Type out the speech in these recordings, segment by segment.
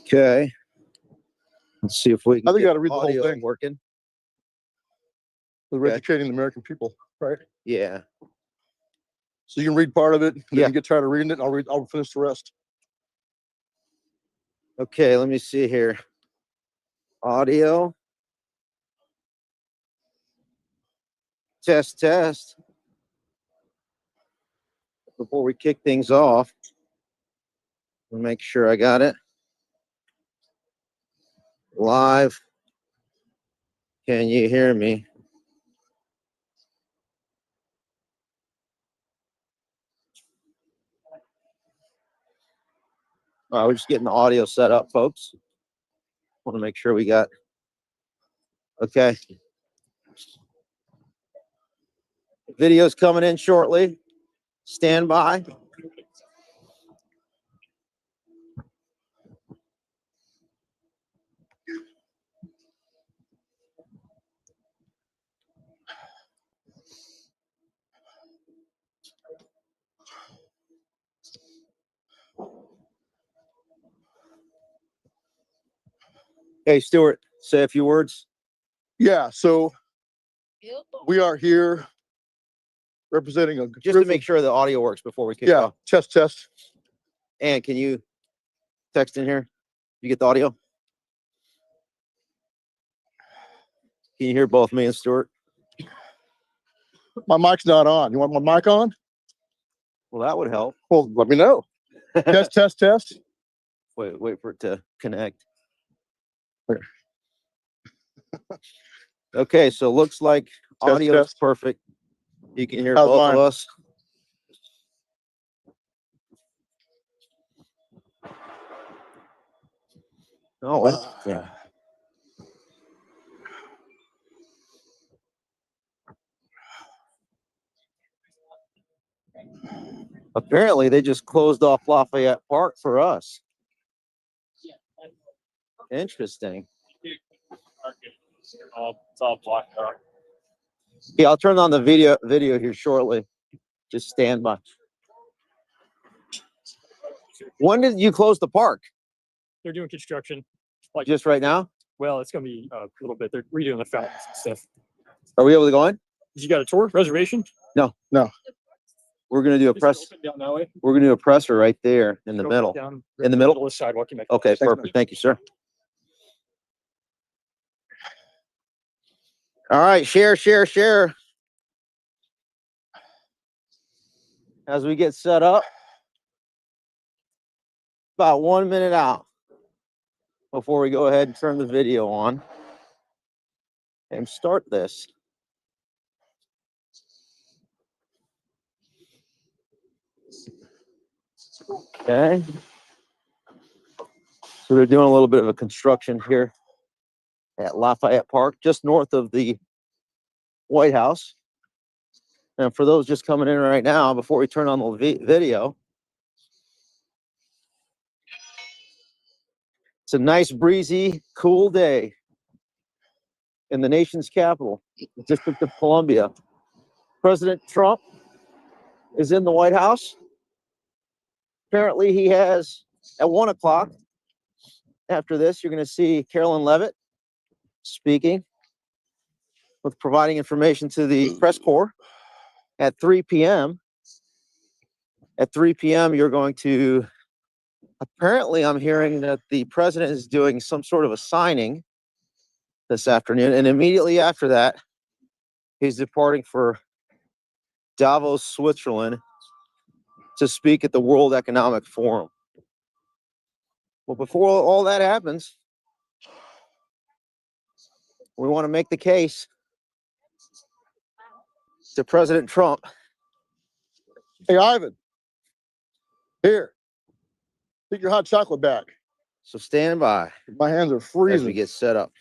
Okay. Let's see if we can I think you get got to read the whole audio thing. working. We're educating the American people, right? Yeah. So you can read part of it. Yeah. You get tired of reading it. I'll finish the rest. Okay, let me see here. Audio. Test, test. Before we kick things off, we'll make sure I got it. Live. Can you hear me? All right, we're just getting the audio set up, folks. Want to make sure we got. Okay. Video's coming in shortly. Stand by. Hey, Stewart, say a few words. Yeah, so we are here representing a Just to make sure the audio works before we kick off. Test, test. And can you text in here? You get the audio? Can you hear both me and Stewart? My mic's not on. You want my mic on? Well, that would help. Well, let me know. Test, test, test. Wait for it to connect. Okay, so looks like audio is perfect. You can hear both of us. Oh, interesting. Apparently, they just closed off Lafayette Park for us. Interesting. It's all blocked out. Yeah, I'll turn on the video here shortly. Just stand by. When did you close the park? They're doing construction. Like just right now? Well, it's going to be a little bit. They're redoing the fountains and stuff. Are we able to go in? You got a tour reservation? No. We're going to do a press. Down that way. We're going to do a presser right there in the middle. In the middle of the sidewalk. Okay, perfect. Thank you, sir. All right, share. As we get set up, about 1 minute out before we go ahead and turn the video on and start this. Okay. So they're doing a little bit of a construction here at Lafayette Park, just north of the White House. And for those just coming in right now, before we turn on the video, it's a nice, breezy, cool day in the nation's capital, the District of Columbia. President Trump is in the White House. Apparently, he has, at 1 o'clock, after this, you're going to see Carolyn Leavitt speaking, with providing information to the press corps. At 3 p.m., you're going to, apparently I'm hearing that the president is doing some sort of a signing this afternoon. And immediately after that, he's departing for Davos, Switzerland to speak at the World Economic Forum. Well, before all that happens, we want to make the case to President Trump. Hey, Ivan. Here. Take your hot chocolate back. So stand by. My hands are freezing. As we get set up.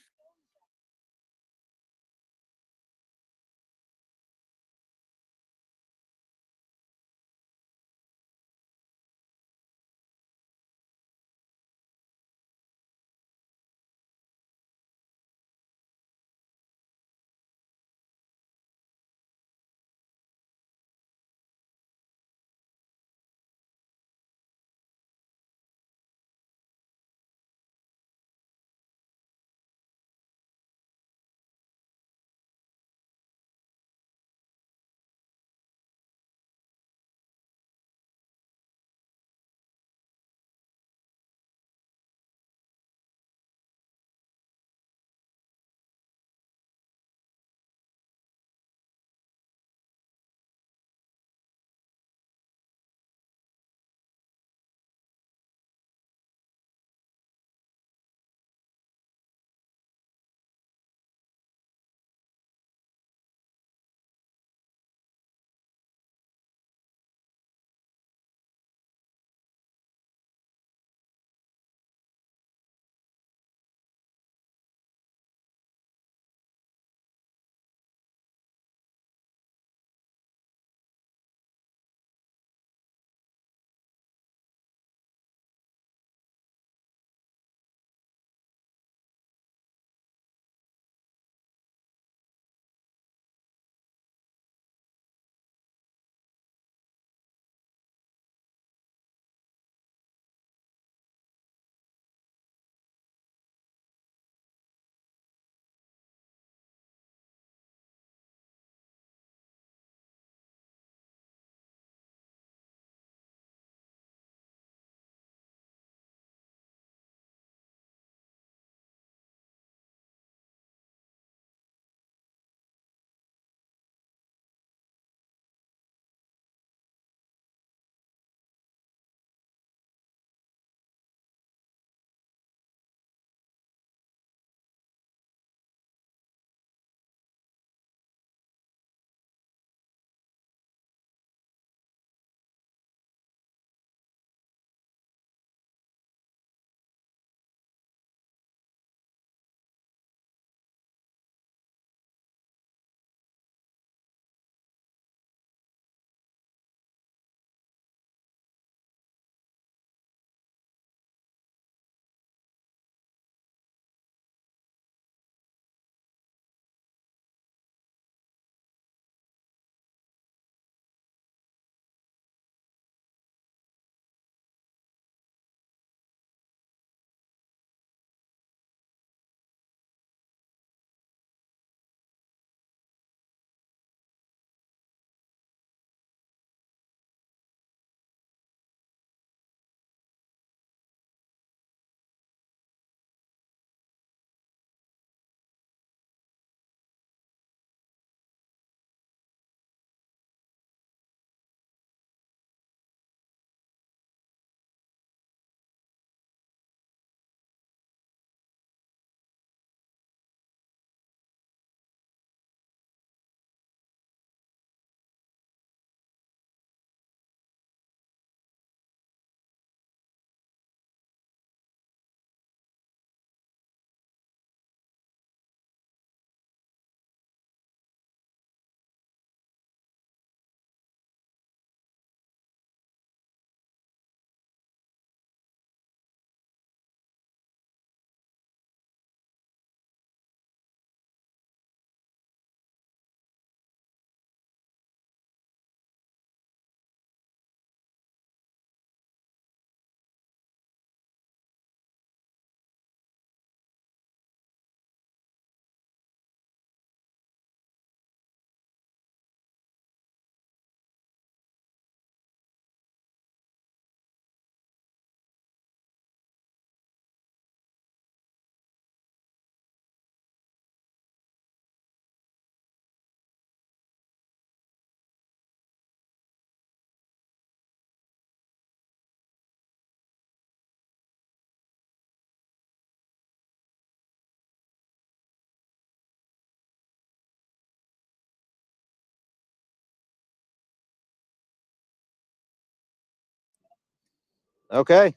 Okay.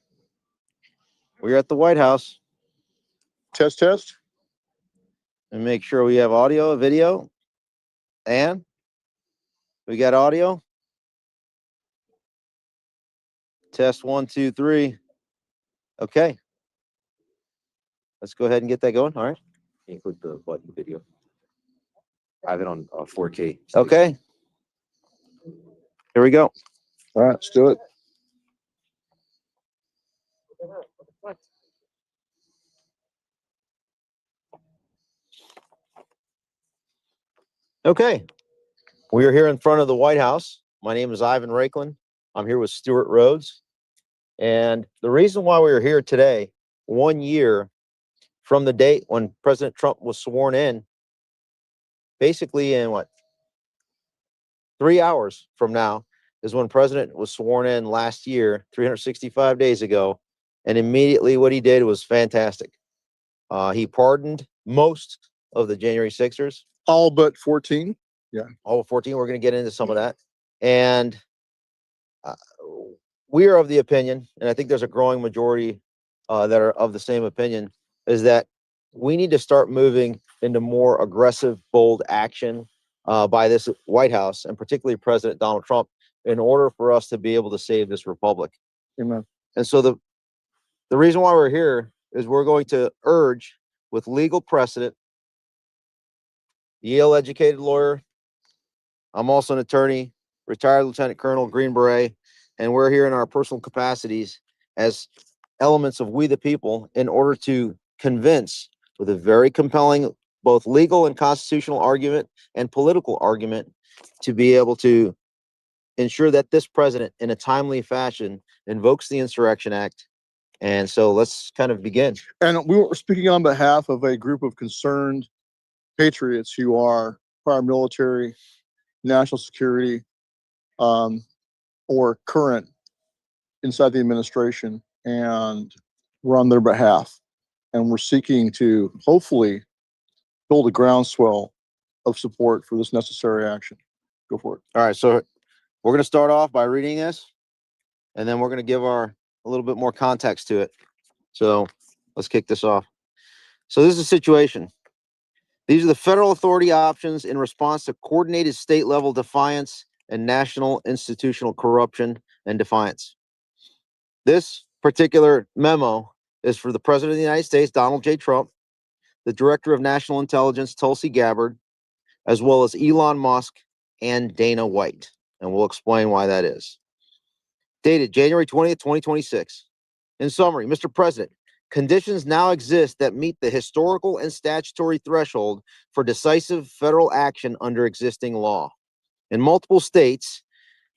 We're at the White House. Test, test. And make sure we have audio, video. And we got audio. Test 1, 2, 3. Okay. Let's go ahead and get that going. All right. Include the button video. I have it on 4K. Okay. Here we go. All right, let's do it. Okay. We are here in front of the White House. My name is Ivan Raiklin. I'm here with Stewart Rhodes. And the reason why we are here today, 1 year from the date when President Trump was sworn in, basically in 3 hours from now is when President was sworn in last year, 365 days ago. And immediately what he did was fantastic. He pardoned most of the January 6ers. All but 14. All 14. We're going to get into some of that. And we are of the opinion, and I think there's a growing majority that are of the same opinion, is that we need to start moving into more aggressive, bold action by this White House, and particularly President Donald Trump, in order for us to be able to save this republic. Amen. And so the reason why we're here is we're going to urge, with legal precedent, Yale educated lawyer. I'm also an attorney, retired Lieutenant Colonel, Green Beret, and we're here in our personal capacities as elements of we the people in order to convince, with a very compelling both legal and constitutional argument and political argument, to be able to ensure that this president in a timely fashion invokes the Insurrection Act. And so let's kind of begin. And we were speaking on behalf of a group of concerned patriots who are prior military, national security, or current inside the administration, and we're on their behalf. And we're seeking to hopefully build a groundswell of support for this necessary action. Go for it. All right, so we're going to start off by reading this, and then we're going to give a little bit more context to it. So let's kick this off. So this is a situation. These are the federal authority options in response to coordinated state level defiance and national institutional corruption and defiance. This particular memo is for the President of the United States, Donald J. Trump, the Director of National Intelligence, Tulsi Gabbard, as well as Elon Musk and Dana White. And we'll explain why that is. Dated January 20th, 2026. In summary, Mr. President, conditions now exist that meet the historical and statutory threshold for decisive federal action under existing law. In multiple states,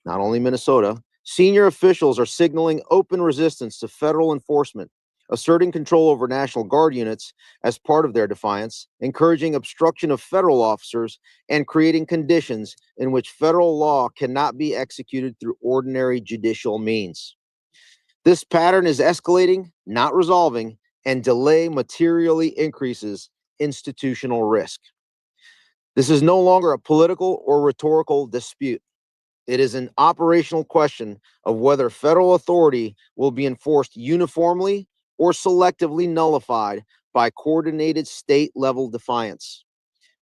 not only Minnesota, senior officials are signaling open resistance to federal enforcement, asserting control over National Guard units as part of their defiance, encouraging obstruction of federal officers, and creating conditions in which federal law cannot be executed through ordinary judicial means. This pattern is escalating, not resolving, and delay materially increases institutional risk. This is no longer a political or rhetorical dispute. It is an operational question of whether federal authority will be enforced uniformly or selectively nullified by coordinated state-level defiance.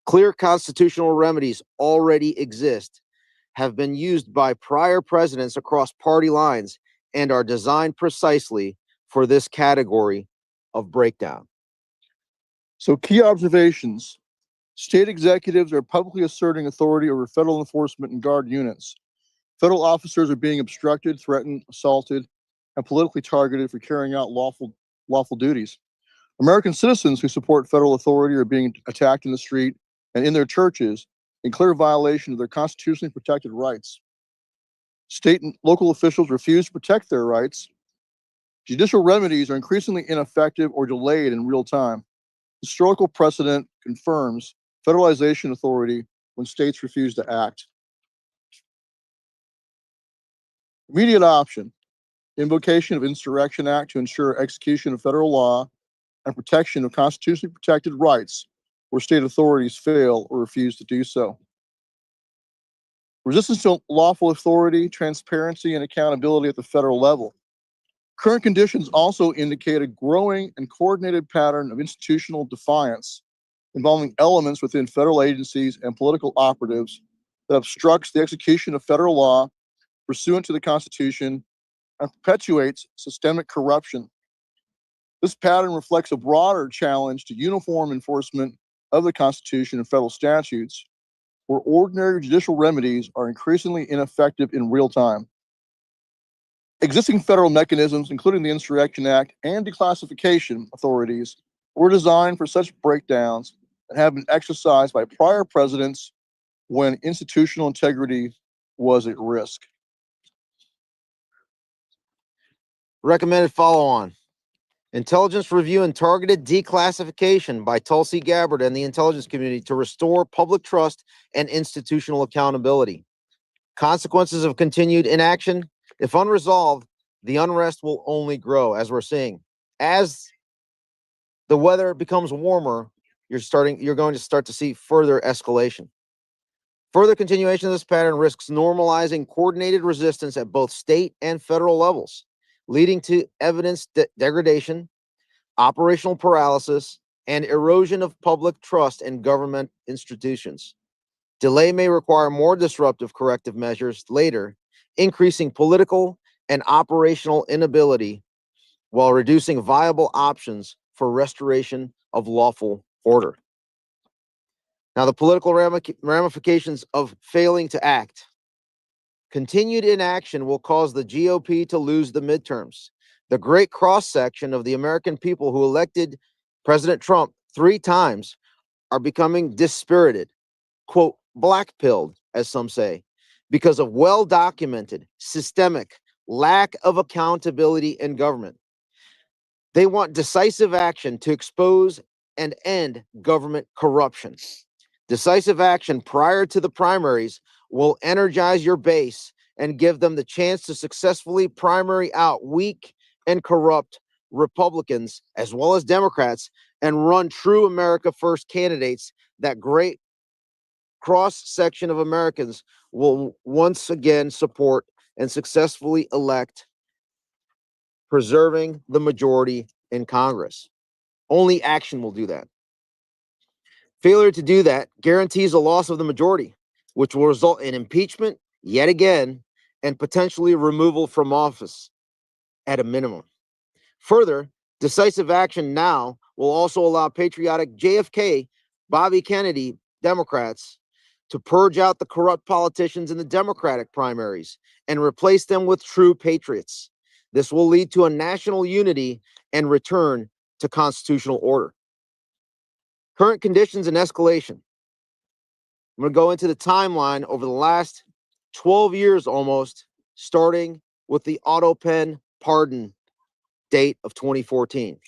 Clear constitutional remedies already exist, have been used by prior presidents across party lines, and are designed precisely for this category of breakdown. So, key observations. State executives are publicly asserting authority over federal enforcement and Guard units. Federal officers are being obstructed, threatened, assaulted, and politically targeted for carrying out lawful duties. American citizens who support federal authority are being attacked in the street and in their churches in clear violation of their constitutionally protected rights. State and local officials refuse to protect their rights. Judicial remedies are increasingly ineffective or delayed in real time. Historical precedent confirms federalization authority when states refuse to act. Immediate option. Invocation of Insurrection Act to ensure execution of federal law and protection of constitutionally protected rights where state authorities fail or refuse to do so. Resistance to lawful authority, transparency, and accountability at the federal level. Current conditions also indicate a growing and coordinated pattern of institutional defiance involving elements within federal agencies and political operatives that obstructs the execution of federal law pursuant to the Constitution and perpetuates systemic corruption. This pattern reflects a broader challenge to uniform enforcement of the Constitution and federal statutes, where ordinary judicial remedies are increasingly ineffective in real time. Existing federal mechanisms, including the Insurrection Act and declassification authorities, were designed for such breakdowns and have been exercised by prior presidents when institutional integrity was at risk. Recommended follow-on. Intelligence review and targeted declassification by Tulsi Gabbard and the intelligence community to restore public trust and institutional accountability. Consequences of continued inaction. If unresolved, the unrest will only grow, as we're seeing. As the weather becomes warmer, you're going to start to see further escalation. Further continuation of this pattern risks normalizing coordinated resistance at both state and federal levels, leading to evidence degradation, operational paralysis, and erosion of public trust in government institutions. Delay may require more disruptive corrective measures later, increasing political and operational inability while reducing viable options for restoration of lawful order. Now, the political ramifications of failing to act. Continued inaction will cause the GOP to lose the midterms. The great cross-section of the American people who elected President Trump 3 times are becoming dispirited, quote, black-pilled, as some say, because of well-documented, systemic lack of accountability in government. They want decisive action to expose and end government corruption. Decisive action prior to the primaries will energize your base and give them the chance to successfully primary out weak and corrupt Republicans as well as Democrats and run true America First candidates that great cross-section of Americans will once again support and successfully elect, preserving the majority in Congress. Only action will do that. Failure to do that guarantees a loss of the majority, which will result in impeachment yet again and potentially removal from office at a minimum. Further, decisive action now will also allow patriotic JFK, Bobby Kennedy Democrats to purge out the corrupt politicians in the Democratic primaries and replace them with true patriots. This will lead to a national unity and return to constitutional order. Current conditions and escalation. I'm going to go into the timeline over the last 12 years almost, starting with the auto pen pardon date of 2014.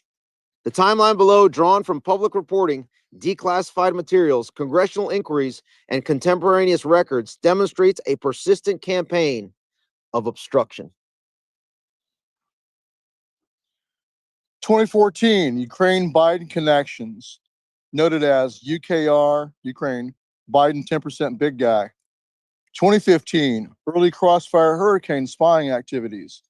The timeline below, drawn from public reporting, declassified materials, congressional inquiries, and contemporaneous records, demonstrates a persistent campaign of obstruction. 2014, Ukraine-Biden connections, noted as UKR, Ukraine, Biden 10% big guy. 2015, early Crossfire Hurricane spying activities.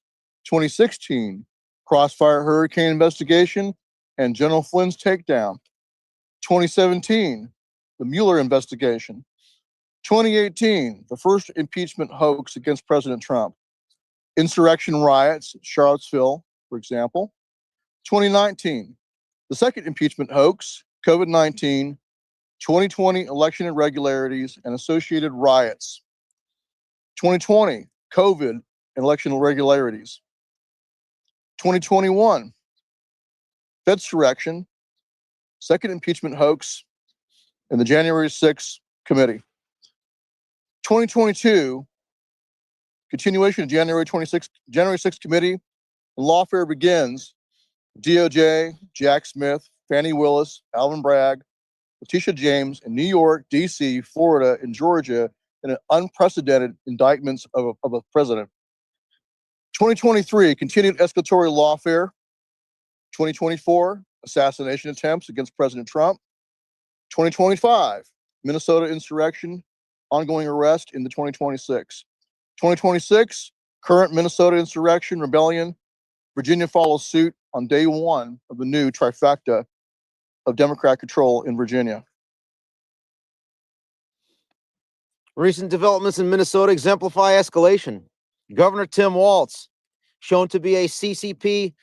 2016, Crossfire Hurricane investigation and General Flynn's takedown. 2017, the Mueller investigation. 2018, the first impeachment hoax against President Trump. Insurrection riots, Charlottesville, for example. 2019, the second impeachment hoax, COVID-19, 2020 election irregularities and associated riots. 2020, COVID and election irregularities. 2021, Fedsurrection, second impeachment hoax, and the January 6th committee. 2022, continuation of January 6th committee, and lawfare begins. DOJ, Jack Smith, Fannie Willis, Alvin Bragg, Letitia James in New York, D.C., Florida, and Georgia in an unprecedented indictments of a president. 2023, continued escalatory lawfare. 2024, assassination attempts against President Trump. 2025, Minnesota insurrection, ongoing arrest in the 2026. 2026, current Minnesota insurrection, rebellion, Virginia follows suit on day one of the new trifecta of Democrat control in Virginia. Recent developments in Minnesota exemplify escalation. Governor Tim Walz, shown to be a CCP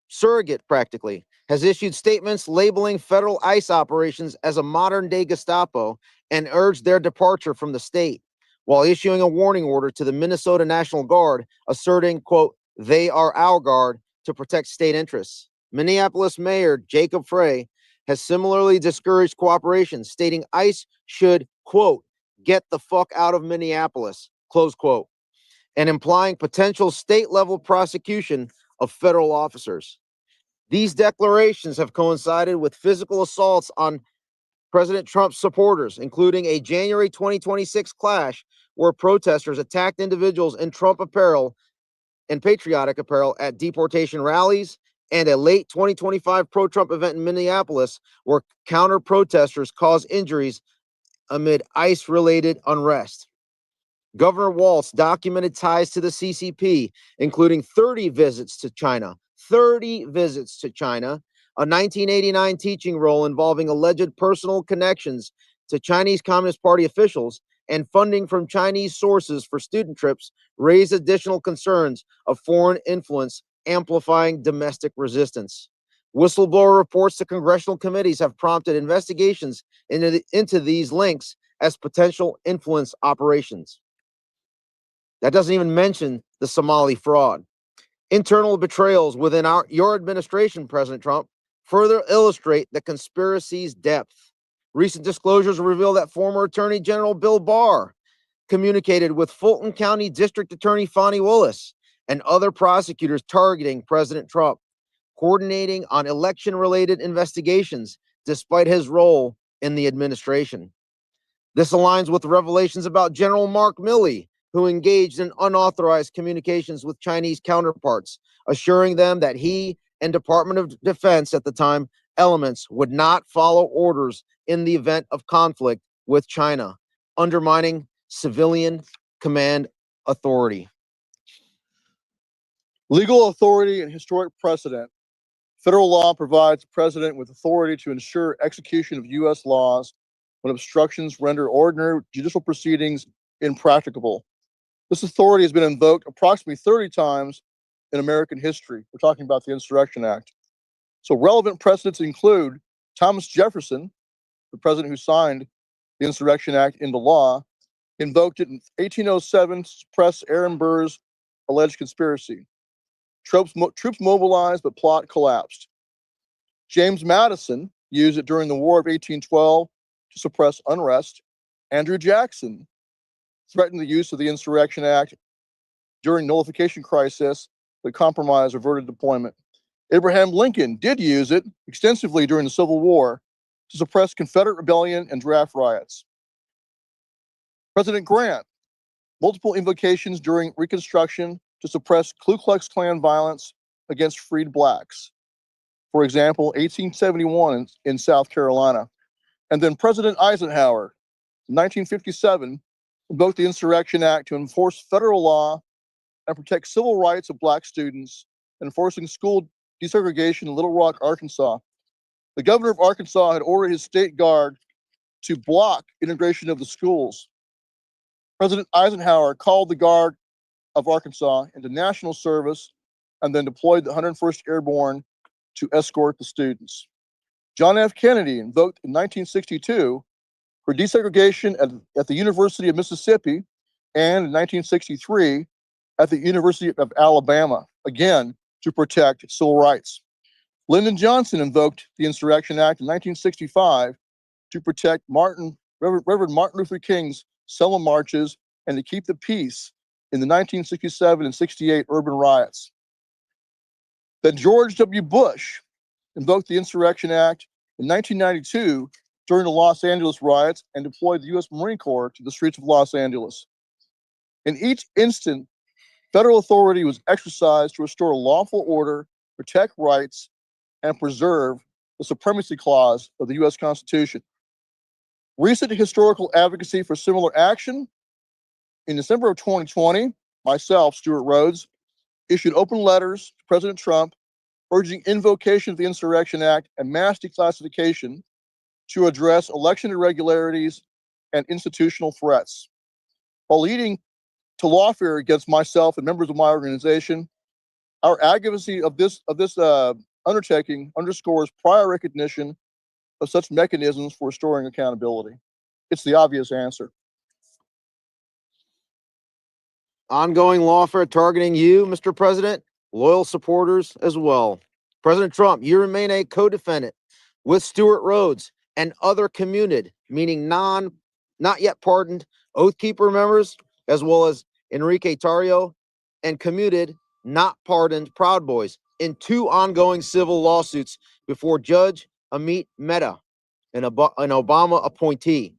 surrogate practically, has issued statements labeling federal ICE operations as a modern-day Gestapo and urged their departure from the state, while issuing a warning order to the Minnesota National Guard, asserting, quote, "They are our guard to protect state interests." Minneapolis Mayor Jacob Frey has similarly discouraged cooperation, stating ICE should, quote, "get the fuck out of Minneapolis," close quote, and implying potential state-level prosecution of federal officers. These declarations have coincided with physical assaults on President Trump's supporters, including a January 2026 clash where protesters attacked individuals in Trump apparel and patriotic apparel at deportation rallies, and a late 2025 pro-Trump event in Minneapolis where counter-protesters caused injuries amid ICE-related unrest. Governor Walz documented ties to the CCP, including 30 visits to China, a 1989 teaching role involving alleged personal connections to Chinese Communist Party officials, and funding from Chinese sources for student trips raised additional concerns of foreign influence amplifying domestic resistance. Whistleblower reports to congressional committees have prompted investigations into these links as potential influence operations. That doesn't even mention the Somali fraud. Internal betrayals within your administration, President Trump, further illustrate the conspiracy's depth. Recent disclosures reveal that former Attorney General Bill Barr communicated with Fulton County District Attorney Fonnie Willis and other prosecutors targeting President Trump, coordinating on election-related investigations despite his role in the administration. This aligns with revelations about General Mark Milley, who engaged in unauthorized communications with Chinese counterparts, assuring them that he and Department of Defense at the time elements would not follow orders in the event of conflict with China, undermining civilian command authority. Legal authority and historic precedent. Federal law provides the president with authority to ensure execution of U.S. laws when obstructions render ordinary judicial proceedings impracticable. This authority has been invoked approximately 30 times in American history. We're talking about the Insurrection Act. So relevant precedents include Thomas Jefferson, the president who signed the Insurrection Act into law, invoked it in 1807 to suppress Aaron Burr's alleged conspiracy. Troops mobilized, but plot collapsed. James Madison used it during the War of 1812 to suppress unrest. Andrew Jackson threatened the use of the Insurrection Act during nullification crisis, but compromise averted deployment. Abraham Lincoln did use it extensively during the Civil War to suppress Confederate rebellion and draft riots. President Grant, multiple invocations during Reconstruction to suppress Ku Klux Klan violence against freed blacks. For example, 1871 in South Carolina. And then President Eisenhower, in 1957, invoked the Insurrection Act to enforce federal law and protect civil rights of black students, enforcing school desegregation in Little Rock, Arkansas. The governor of Arkansas had ordered his state guard to block integration of the schools. President Eisenhower called the Guard of Arkansas into national service and then deployed the 101st Airborne to escort the students. John F. Kennedy invoked in 1962 for desegregation at the University of Mississippi and in 1963 at the University of Alabama, again, to protect civil rights. Lyndon Johnson invoked the Insurrection Act in 1965 to protect Reverend Martin Luther King's Selma marches and to keep the peace in the 1967 and 68 urban riots. Then George W. Bush invoked the Insurrection Act in 1992 during the Los Angeles riots and deployed the U.S. Marine Corps to the streets of Los Angeles. In each instant, federal authority was exercised to restore lawful order, protect rights, and preserve the supremacy clause of the U.S. Constitution. Recent historical advocacy for similar action. In December of 2020, myself, Stewart Rhodes, issued open letters to President Trump urging invocation of the Insurrection Act and mass declassification to address election irregularities and institutional threats. While leading to lawfare against myself and members of my organization, our advocacy of this undertaking underscores prior recognition of such mechanisms for restoring accountability. It's the obvious answer. Ongoing lawfare targeting you, Mr. President, loyal supporters as well. President Trump, you remain a co-defendant with Stewart, Rhodes, and other commuted, meaning not yet pardoned, Oath Keeper members, as well as Enrique Tarrio, and commuted, not pardoned Proud Boys in 2 ongoing civil lawsuits before Judge Amit Mehta, an Obama appointee.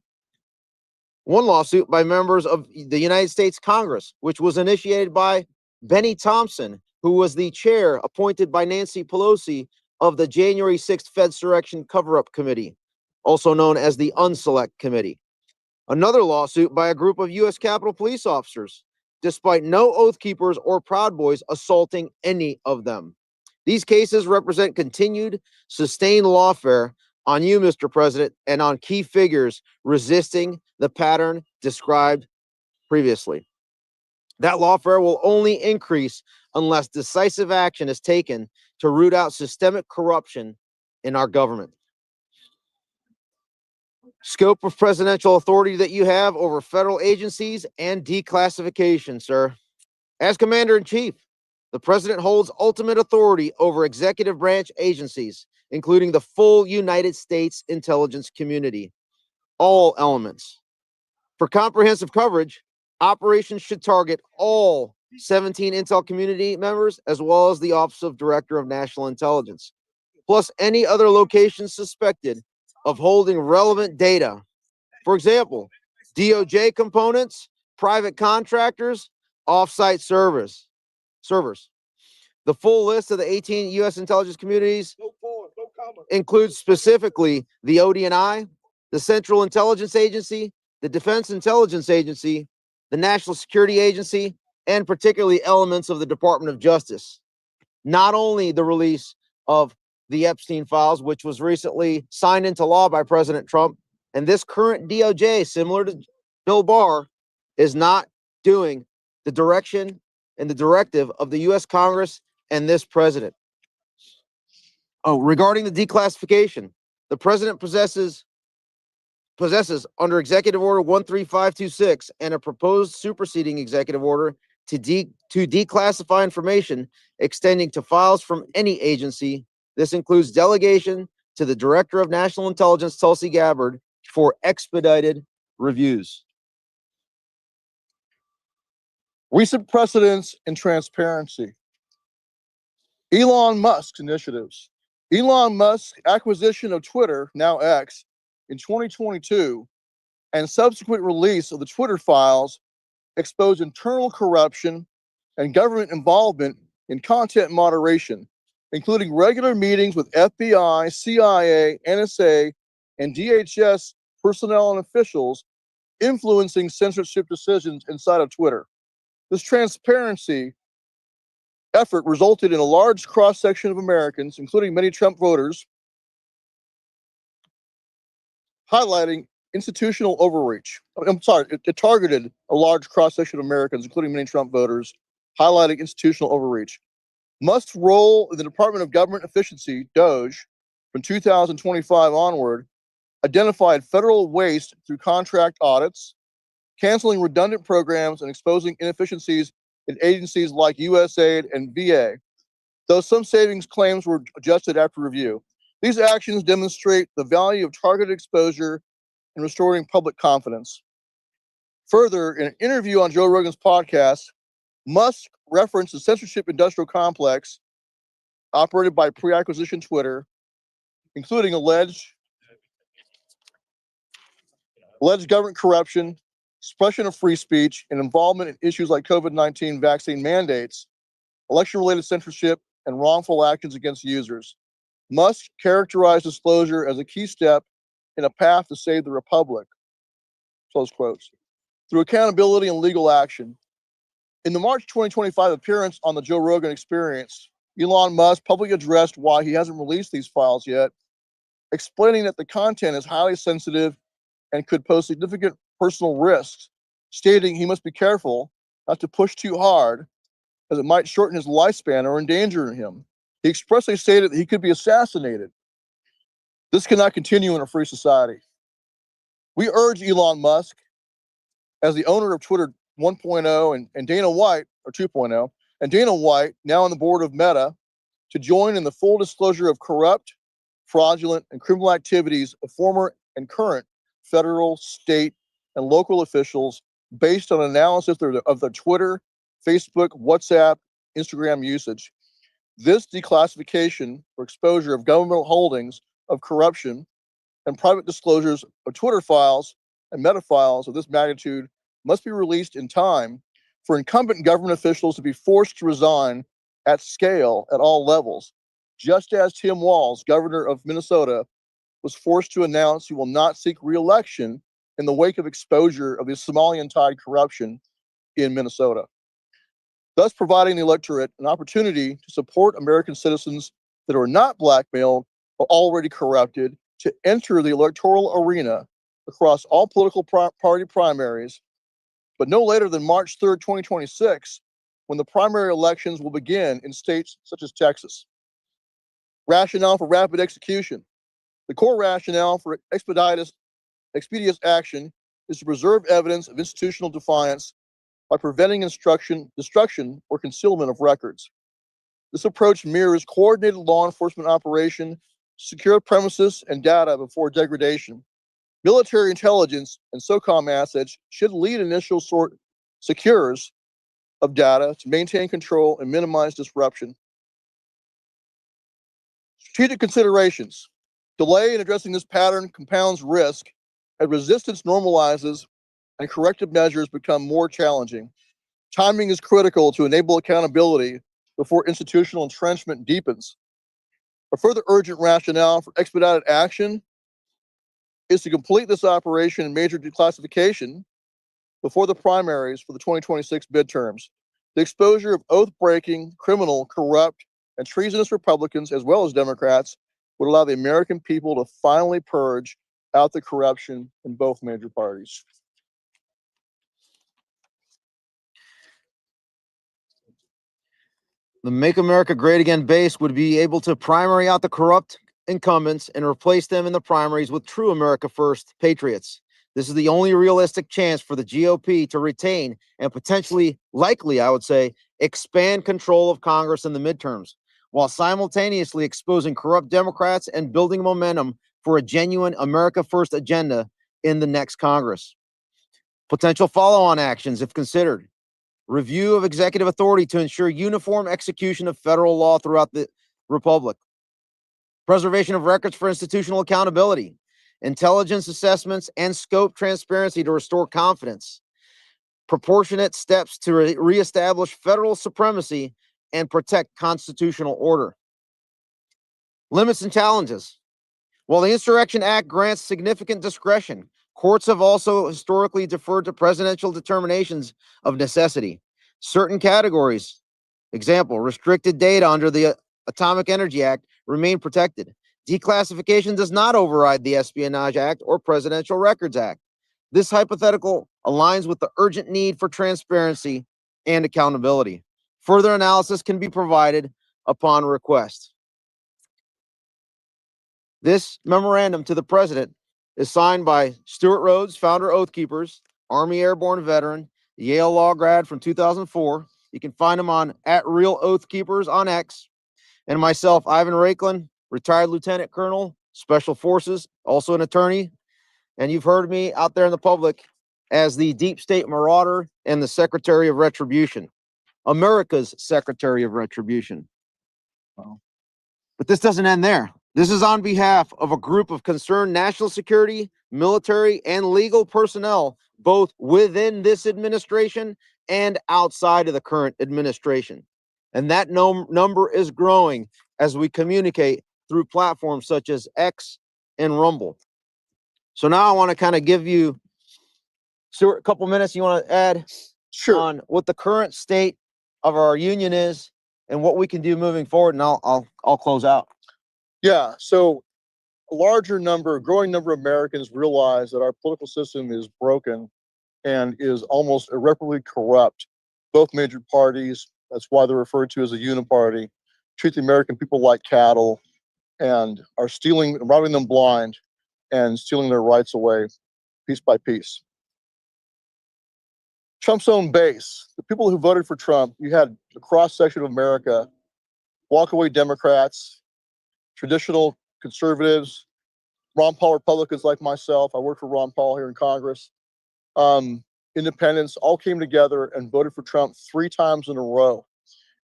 One lawsuit by members of the United States Congress, which was initiated by Benny Thompson, who was the chair appointed by Nancy Pelosi of the January 6th Fedsurrection Cover-Up Committee, also known as the Unselect Committee. Another lawsuit by a group of U.S. Capitol Police officers, despite no Oath Keepers or Proud Boys assaulting any of them. These cases represent continued, sustained lawfare on you, Mr. President, and on key figures resisting the pattern described previously. That lawfare will only increase unless decisive action is taken to root out systemic corruption in our government. Scope of presidential authority that you have over federal agencies and declassification, sir. As Commander-in-Chief, the President holds ultimate authority over executive branch agencies, including the full United States intelligence community, all elements. For comprehensive coverage, operations should target all 17 intel community members, as well as the Office of Director of National Intelligence, plus any other location suspected of holding relevant data. For example, DOJ components, private contractors, offsite servers. The full list of the 18 U.S. intelligence communities includes specifically the ODNI, the Central Intelligence Agency, the Defense Intelligence Agency, the National Security Agency, and particularly elements of the Department of Justice. Not only the release of the Epstein files, which was recently signed into law by President Trump, and this current DOJ, similar to Bill Barr, is not doing the direction and the directive of the U.S. Congress and this president. Oh, regarding the declassification, the president possesses under Executive Order 13526 and a proposed superseding executive order to declassify information extending to files from any agency. This includes delegation to the Director of National Intelligence, Tulsi Gabbard, for expedited reviews. Recent precedents in transparency. Elon Musk's initiatives. Elon Musk's acquisition of Twitter, now X, in 2022, and subsequent release of the Twitter files exposed internal corruption and government involvement in content moderation, including regular meetings with FBI, CIA, NSA, and DHS personnel and officials influencing censorship decisions inside of Twitter. This transparency effort resulted in a large cross-section of Americans, including many Trump voters, highlighting institutional overreach. It targeted a large cross-section of Americans, including many Trump voters, highlighting institutional overreach. Musk's role in the Department of Government Efficiency, DOGE, from 2025 onward, identified federal waste through contract audits, canceling redundant programs, and exposing inefficiencies in agencies like USAID and VA, though some savings claims were adjusted after review. These actions demonstrate the value of targeted exposure in restoring public confidence. Further, in an interview on Joe Rogan's podcast, Musk referenced the censorship industrial complex operated by pre-acquisition Twitter, including alleged government corruption, suppression of free speech, and involvement in issues like COVID-19 vaccine mandates, election-related censorship, and wrongful actions against users. Musk characterized disclosure as a key step in a path to save the republic, close quotes, through accountability and legal action. In the March 2025 appearance on the Joe Rogan Experience, Elon Musk publicly addressed why he hasn't released these files yet, explaining that the content is highly sensitive and could pose significant personal risks, stating he must be careful not to push too hard as it might shorten his lifespan or endanger him. He expressly stated that he could be assassinated. This cannot continue in a free society. We urge Elon Musk, as the owner of Twitter 1.0 and Dana White, or 2.0, and Dana White, now on the board of Meta, to join in the full disclosure of corrupt, fraudulent, and criminal activities of former and current federal, state, and local officials based on analysis of their Twitter, Facebook, WhatsApp, Instagram usage. This declassification or exposure of governmental holdings of corruption and private disclosures of Twitter files and meta files of this magnitude must be released in time for incumbent government officials to be forced to resign at scale at all levels, just as Tim Walz, governor of Minnesota, was forced to announce he will not seek re-election in the wake of exposure of the Somalian-tied corruption in Minnesota, thus providing the electorate an opportunity to support American citizens that are not blackmailed or already corrupted to enter the electoral arena across all political party primaries, but no later than March 3rd, 2026, when the primary elections will begin in states such as Texas. Rationale for rapid execution. The core rationale for expeditious action is to preserve evidence of institutional defiance by preventing destruction, or concealment of records. This approach mirrors coordinated law enforcement operation, secure premises and data before degradation. Military intelligence and SOCOM assets should lead initial secures of data to maintain control and minimize disruption. Strategic considerations. Delay in addressing this pattern compounds risk as resistance normalizes and corrective measures become more challenging. Timing is critical to enable accountability before institutional entrenchment deepens. A further urgent rationale for expedited action is to complete this operation in major declassification before the primaries for the 2026 midterms. The exposure of oath-breaking, criminal, corrupt, and treasonous Republicans, as well as Democrats, would allow the American people to finally purge out the corruption in both major parties. The Make America Great Again base would be able to primary out the corrupt incumbents and replace them in the primaries with true America First patriots. This is the only realistic chance for the GOP to retain and potentially, likely, I would say, expand control of Congress in the midterms, while simultaneously exposing corrupt Democrats and building momentum for a genuine America First agenda in the next Congress. Potential follow-on actions, if considered. Review of executive authority to ensure uniform execution of federal law throughout the Republic. Preservation of records for institutional accountability. Intelligence assessments and scope transparency to restore confidence. Proportionate steps to reestablish federal supremacy and protect constitutional order. Limits and challenges. While the Insurrection Act grants significant discretion, courts have also historically deferred to presidential determinations of necessity. Certain categories, example, restricted data under the Atomic Energy Act, remain protected. Declassification does not override the Espionage Act or Presidential Records Act. This hypothetical aligns with the urgent need for transparency and accountability. Further analysis can be provided upon request. This memorandum to the president is signed by Stewart Rhodes, founder Oath Keepers, Army Airborne veteran, Yale Law grad from 2004. You can find him on @RealOathKeepers on X. And myself, Ivan Raiklin, retired Lieutenant Colonel, Special Forces, also an attorney. And you've heard me out there in the public as the Deep State Marauder and the Secretary of Retribution, America's Secretary of Retribution. But this doesn't end there. This is on behalf of a group of concerned national security, military, and legal personnel, both within this administration and outside of the current administration. And that number is growing as we communicate through platforms such as X and Rumble. So now I want to kind of give you, Stewart, a couple minutes you want to add Sure. on what the current state of our union is and what we can do moving forward, and I'll close out. Yeah. So a growing number of Americans realize that our political system is broken and is almost irreparably corrupt. Both major parties, that's why they're referred to as a uniparty, treat the American people like cattle and are robbing them blind and stealing their rights away piece by piece. Trump's own base, the people who voted for Trump, you had a cross-section of America, walkaway Democrats, traditional conservatives, Ron Paul Republicans like myself. I worked for Ron Paul here in Congress. Independents all came together and voted for Trump 3 times in a row.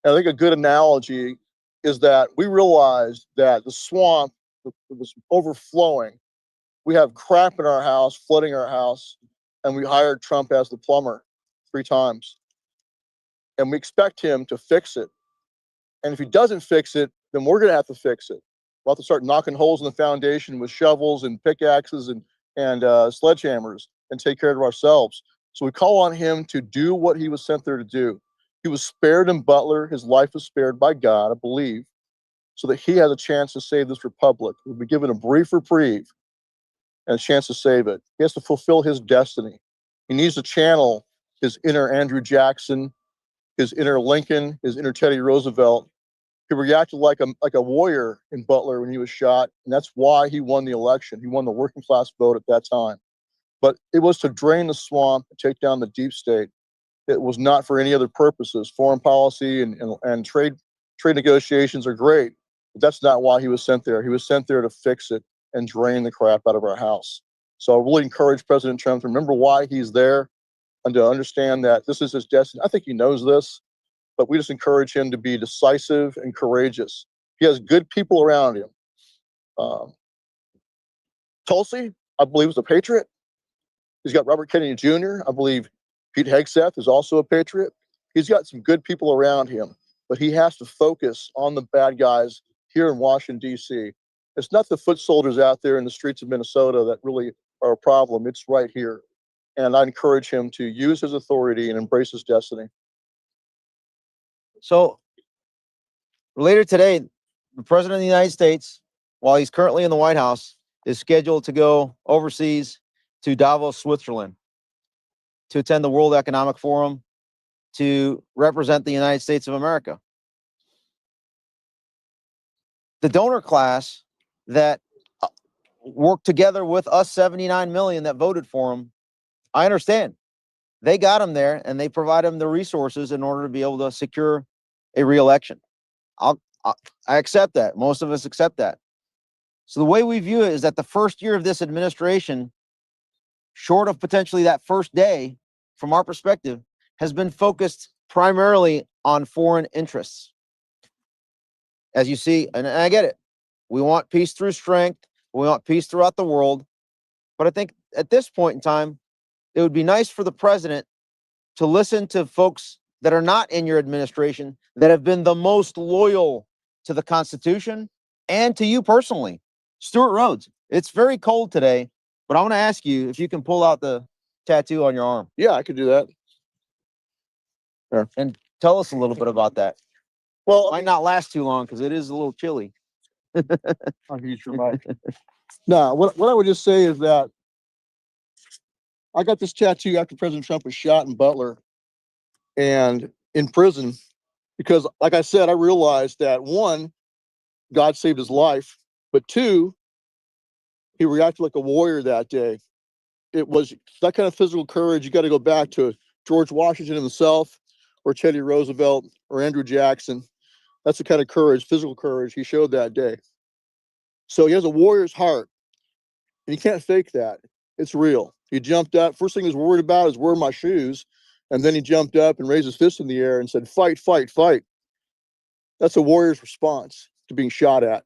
And I think a good analogy is that we realized that the swamp was overflowing. We have crap in our house, flooding our house, and we hired Trump as the plumber 3 times. And we expect him to fix it. And if he doesn't fix it, then we're going to have to fix it. We'll have to start knocking holes in the foundation with shovels and pickaxes and sledgehammers and take care of ourselves. So we call on him to do what he was sent there to do. He was spared in Butler. His life was spared by God, I believe, so that he has a chance to save this republic. He'll be given a brief reprieve and a chance to save it. He has to fulfill his destiny. He needs to channel his inner Andrew Jackson, his inner Lincoln, his inner Teddy Roosevelt. He reacted like a warrior in Butler when he was shot, and that's why he won the election. He won the working class vote at that time. But it was to drain the swamp and take down the deep state. It was not for any other purposes. Foreign policy and trade negotiations are great, but that's not why he was sent there. He was sent there to fix it and drain the crap out of our house. So I really encourage President Trump to remember why he's there and to understand that this is his destiny. I think he knows this, but we just encourage him to be decisive and courageous. He has good people around him. Tulsi, I believe, is a patriot. He's got Robert Kennedy Jr. I believe Pete Hegseth is also a patriot. He's got some good people around him, but he has to focus on the bad guys here in Washington, D.C. It's not the foot soldiers out there in the streets of Minnesota that really are a problem. It's right here. And I encourage him to use his authority and embrace his destiny. So later today, the President of the United States, while he's currently in the White House, is scheduled to go overseas to Davos, Switzerland, to attend the World Economic Forum, to represent the United States of America. The donor class that worked together with us 79 million that voted for him, I understand. They got him there and they provide him the resources in order to be able to secure a re-election. I accept that. Most of us accept that. So the way we view it is that the first year of this administration, short of potentially that first day, from our perspective, has been focused primarily on foreign interests. As you see, and I get it. We want peace through strength. We want peace throughout the world. But I think at this point in time, it would be nice for the president to listen to folks that are not in your administration that have been the most loyal to the Constitution and to you personally. Stewart Rhodes, it's very cold today, but I want to ask you if you can pull out the tattoo on your arm. Yeah, I could do that. Sure. And tell us a little bit about that. Well, Might not last too long because it is a little chilly. I'll use your mic. No, what I would just say is that I got this tattoo after President Trump was shot in Butler and in prison because, like I said, I realized that 1, God saved his life, but 2, he reacted like a warrior that day. It was that kind of physical courage. You got to go back to George Washington himself or Teddy Roosevelt or Andrew Jackson. That's the kind of courage, physical courage he showed that day. So he has a warrior's heart, and you can't fake that. It's real. He jumped up. First thing he was worried about is where are my shoes? And then he jumped up and raised his fist in the air and said, fight, fight, fight. That's a warrior's response to being shot at.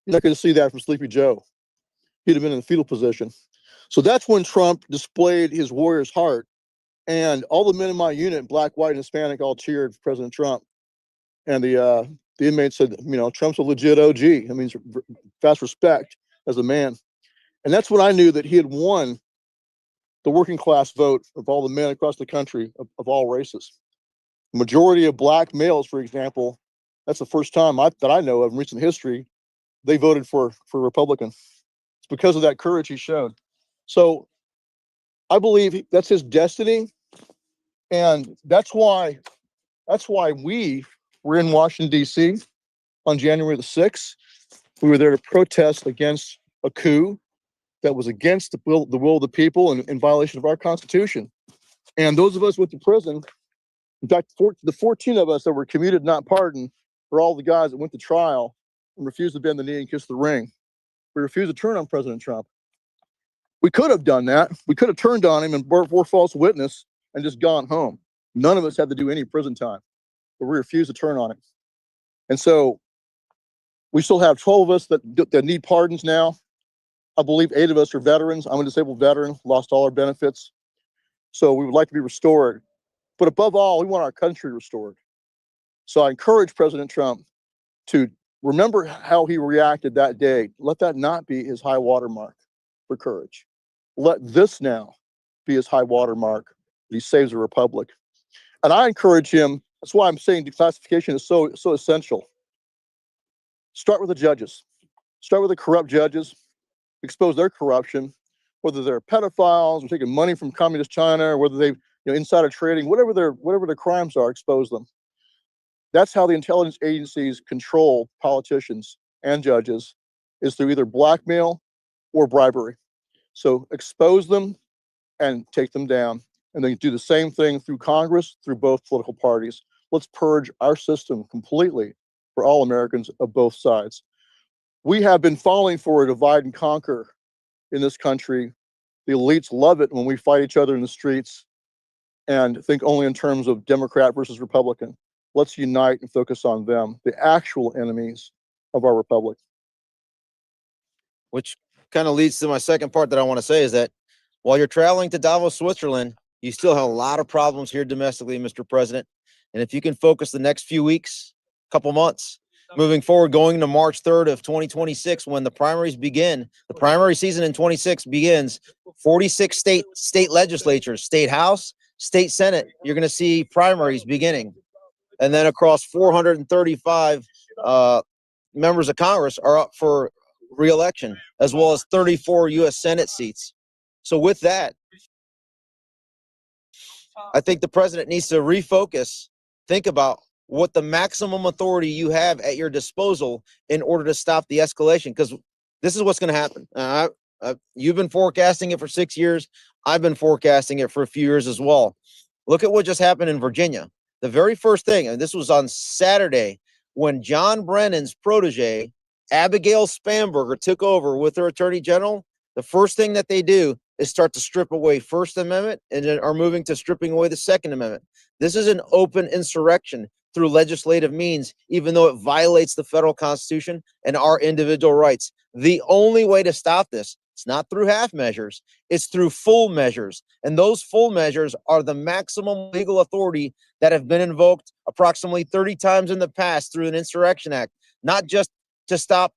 You're not going to see that from Sleepy Joe. He'd have been in the fetal position. So that's when Trump displayed his warrior's heart. And all the men in my unit, black, white, and Hispanic, all cheered for President Trump. And the inmates said, you know, Trump's a legit OG. That means vast respect as a man. And that's when I knew that he had won the working class vote of all the men across the country of all races. The majority of black males, for example, that's the first time that I know of in recent history, they voted for Republican. It's because of that courage he showed. So I believe that's his destiny. And that's why we were in Washington, D.C. on January the 6th. We were there to protest against a coup that was against the will of the people and in violation of our Constitution. And those of us went to prison. In fact, the 14 of us that were commuted, not pardoned, were all the guys that went to trial and refused to bend the knee and kiss the ring. We refused to turn on President Trump. We could have done that. We could have turned on him and bore false witness and just gone home. None of us had to do any prison time, but we refused to turn on him. And so we still have 12 of us that need pardons now. I believe 8 of us are veterans. I'm a disabled veteran, lost all our benefits. So we would like to be restored. But above all, we want our country restored. So I encourage President Trump to remember how he reacted that day. Let that not be his high watermark for courage. Let this now be his high watermark that he saves the republic. And I encourage him, that's why I'm saying declassification is so essential. Start with the judges. Start with the corrupt judges. Expose their corruption, whether they're pedophiles or taking money from communist China, or whether they've insider trading, whatever their crimes are, expose them. That's how the intelligence agencies control politicians and judges, is through either blackmail or bribery. So expose them and take them down. And then do the same thing through Congress, through both political parties. Let's purge our system completely for all Americans of both sides. We have been falling for a divide and conquer in this country. The elites love it when we fight each other in the streets and think only in terms of Democrat versus Republican. Let's unite and focus on them, the actual enemies of our republic. Which kind of leads to my second part that I want to say is that while you're traveling to Davos, Switzerland, you still have a lot of problems here domestically, Mr. President. And if you can focus the next few weeks, couple months, moving forward, going to March 3rd of 2026, when the primaries begin, the primary season in 26 begins, 46 state legislatures, state house, state senate, you're going to see primaries beginning. And then across 435 members of Congress are up for re-election, as well as 34 U.S. Senate seats. So with that, I think the president needs to refocus, think about what the maximum authority you have at your disposal in order to stop the escalation, because this is what's going to happen. You've been forecasting it for 6 years. I've been forecasting it for a few years as well. Look at what just happened in Virginia. The very first thing, and this was on Saturday, when John Brennan's protege, Abigail Spanberger, took over with her attorney general, the first thing that they do is start to strip away First Amendment and then are moving to stripping away the Second Amendment. This is an open insurrection through legislative means, even though it violates the federal Constitution and our individual rights. The only way to stop this, it's not through half measures, it's through full measures. And those full measures are the maximum legal authority that have been invoked approximately 30 times in the past through an insurrection act, not just to stop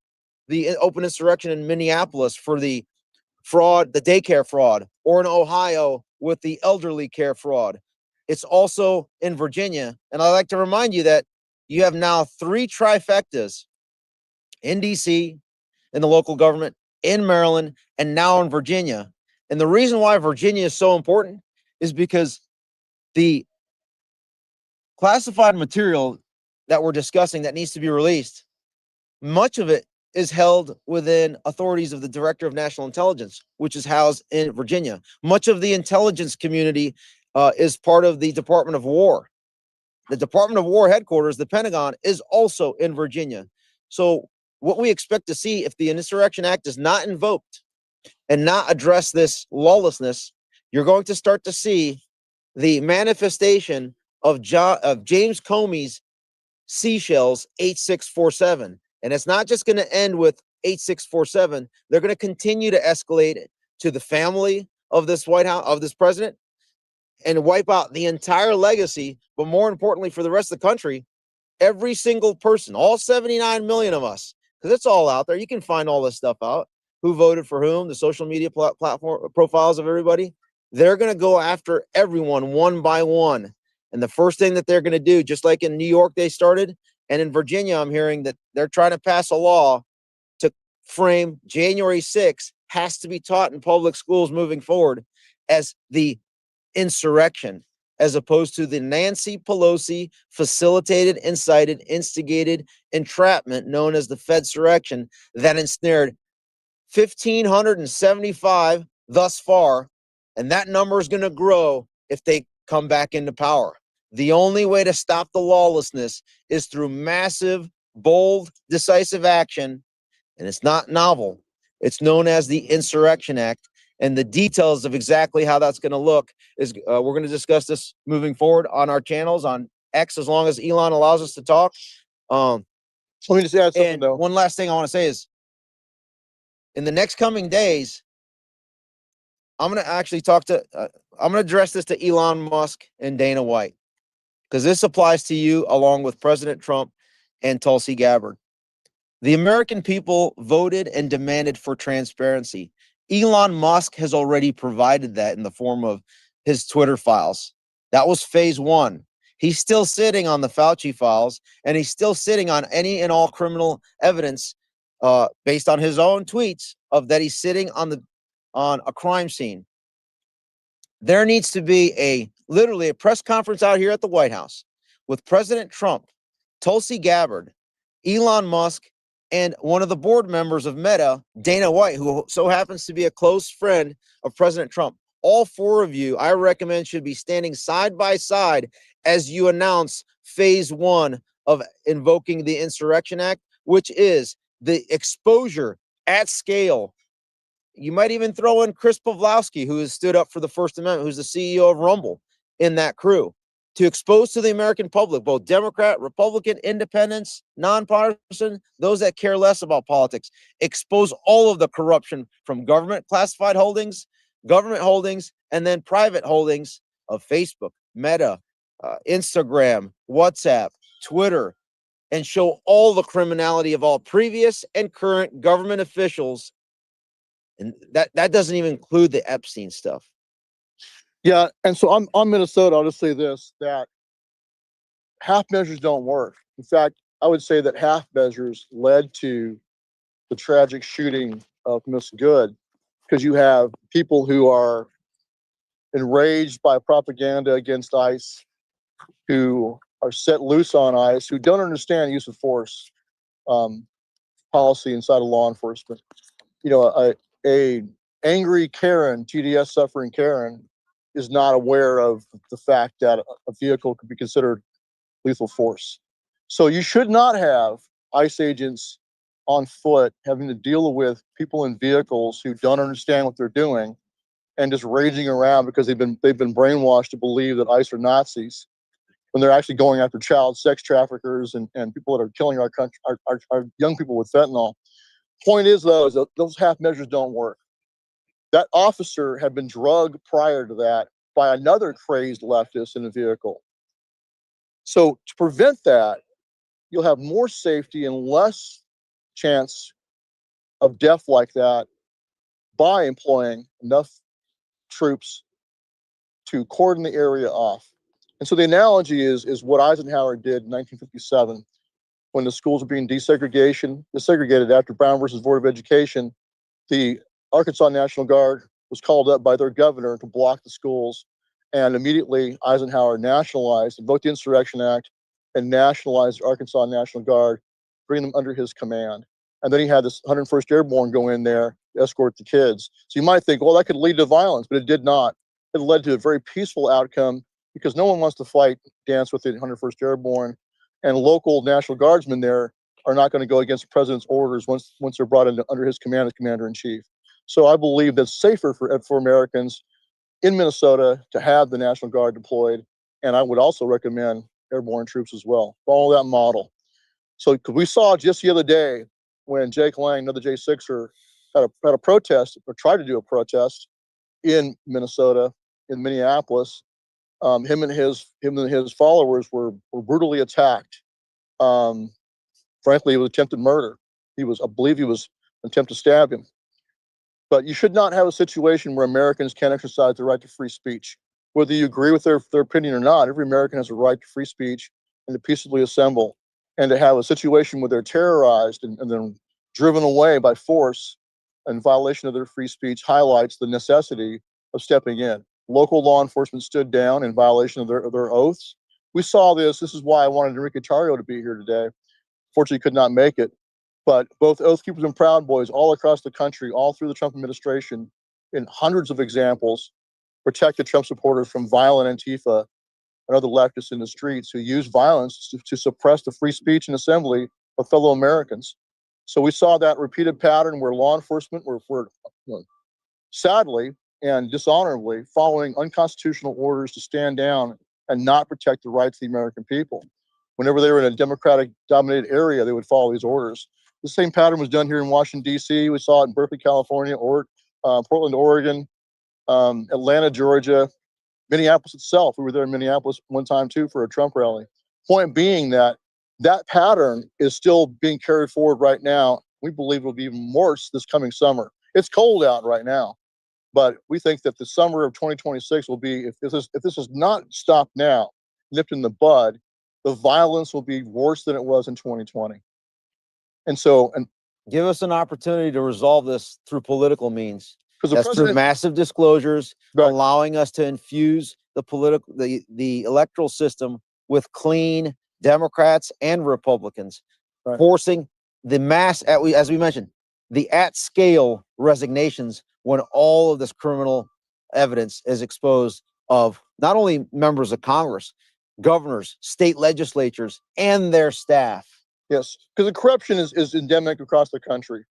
the open insurrection in Minneapolis for the fraud, the daycare fraud, or in Ohio with the elderly care fraud. It's also in Virginia. And I like to remind you that you have now 3 trifectas in DC, in the local government, in Maryland, and now in Virginia. And the reason why Virginia is so important is because the classified material that we're discussing that needs to be released, much of it is held within authorities of the Director of National Intelligence, which is housed in Virginia. Much of the intelligence community is part of the Department of War. The Department of War headquarters, the Pentagon, is also in Virginia. So what we expect to see if the Insurrection Act is not invoked and not address this lawlessness, you're going to start to see the manifestation of James Comey's seashells 8647. And it's not just going to end with 8647. They're going to continue to escalate it to the family of this White House, of this president, and wipe out the entire legacy. But more importantly, for the rest of the country, every single person, all 79 million of us, because it's all out there. You can find all this stuff out. Who voted for whom, the social media platform profiles of everybody. they're going to go after everyone one by one. And the first thing that they're going to do, just like in New York they started, and in Virginia, I'm hearing that they're trying to pass a law to frame January 6th has to be taught in public schools moving forward as the insurrection, as opposed to the Nancy Pelosi facilitated, incited, instigated entrapment known as the Fedsurrection that ensnared 1,575 thus far. And that number is going to grow if they come back into power. The only way to stop the lawlessness is through massive, bold, decisive action. And it's not novel. It's known as the Insurrection Act. And the details of exactly how that's going to look is we're going to discuss this moving forward on our channels on X, as long as Elon allows us to talk. So let me just add something And though. one last thing I want to say is, in the next coming days, I'm going to actually I'm going to address this to Elon Musk and Dana White, because this applies to you along with President Trump and Tulsi Gabbard. The American people voted and demanded for transparency. Elon Musk has already provided that in the form of his Twitter files. That was phase one. He's still sitting on the Fauci files, and he's still sitting on any and all criminal evidence based on his own tweets of that he's sitting on a crime scene. There needs to be literally a press conference out here at the White House with President Trump, Tulsi Gabbard, Elon Musk, and one of the board members of Meta, Dana White, who so happens to be a close friend of President Trump. All four of you, I recommend, should be standing side by side as you announce phase one of invoking the Insurrection Act, which is the exposure at scale. You might even throw in Chris Pavlovsky, who has stood up for the First Amendment, who's the CEO of Rumble, in that crew, to expose to the American public, both Democrat, Republican, independents, nonpartisan, those that care less about politics, expose all of the corruption from government classified holdings, government holdings, and then private holdings of Facebook, Meta, Instagram, WhatsApp, Twitter, and show all the criminality of all previous and current government officials. And that doesn't even include the Epstein stuff. Yeah, and so on Minnesota, I'll just say this, that half measures don't work. In fact, I would say that half measures led to the tragic shooting of Miss Good, because you have people who are enraged by propaganda against ICE, who are set loose on ICE, who don't understand use of force policy inside of law enforcement. You know, a angry Karen, TDS suffering Karen, is not aware of the fact that a vehicle could be considered lethal force. So you should not have ICE agents on foot having to deal with people in vehicles who don't understand what they're doing and just raging around because they've been brainwashed to believe that ICE are Nazis, when they're actually going after child sex traffickers and people that are killing our country, our young people with fentanyl. Point is, though, is that those half measures don't work. That officer had been drugged prior to that by another crazed leftist in a vehicle. So to prevent that, you'll have more safety and less chance of death like that by employing enough troops to cordon the area off. And so the analogy is what Eisenhower did in 1957 when the schools were being desegregated after Brown versus Board of Education. The Arkansas National Guard was called up by their governor to block the schools, and immediately Eisenhower nationalized, invoked the Insurrection Act, and nationalized the Arkansas National Guard, bringing them under his command. And then he had this 101st Airborne go in there to escort the kids. So you might think, well, that could lead to violence, but it did not. It led to a very peaceful outcome because no one wants to dance with the 101st Airborne, and local National Guardsmen there are not going to go against the president's orders once they're brought under his command as commander-in-chief. So I believe that's safer for Americans in Minnesota to have the National Guard deployed, and I would also recommend airborne troops as well. Follow that model. So we saw just the other day when Jake Lang, another J6er, had a protest or tried to do a protest in Minnesota, in Minneapolis. Him and his followers were brutally attacked. Frankly, it was attempted murder. I believe he was attempted to stab him. But you should not have a situation where Americans can't exercise the right to free speech. Whether you agree with their opinion or not, every American has a right to free speech and to peaceably assemble. And to have a situation where they're terrorized and then driven away by force in violation of their free speech highlights the necessity of stepping in. Local law enforcement stood down in violation of their oaths. We saw this. This is why I wanted Enrique Tarrio to be here today. Fortunately, he could not make it. But both Oath Keepers and Proud Boys all across the country, all through the Trump administration, in hundreds of examples, protected Trump supporters from violent Antifa and other leftists in the streets who use violence to suppress the free speech and assembly of fellow Americans. So we saw that repeated pattern where law enforcement were sadly and dishonorably following unconstitutional orders to stand down and not protect the rights of the American people. Whenever they were in a Democratic-dominated area, they would follow these orders. The same pattern was done here in Washington, D.C. We saw it in Berkeley, California, or Portland, Oregon, Atlanta, Georgia, Minneapolis itself. We were there in Minneapolis one time, too, for a Trump rally. Point being that pattern is still being carried forward right now. We believe it will be even worse this coming summer. It's cold out right now, but we think that the summer of 2026 will be, if this is not stopped now, nipped in the bud, the violence will be worse than it was in 2020. And so, and Give us an opportunity to resolve this through political means. because the That's through president, massive disclosures, Right. allowing us to infuse the electoral system with clean Democrats and Republicans, Right. forcing the mass, as we mentioned, the at-scale resignations when all of this criminal evidence is exposed of not only members of Congress, governors, state legislatures, and their staff. yes, because the corruption is endemic across the country.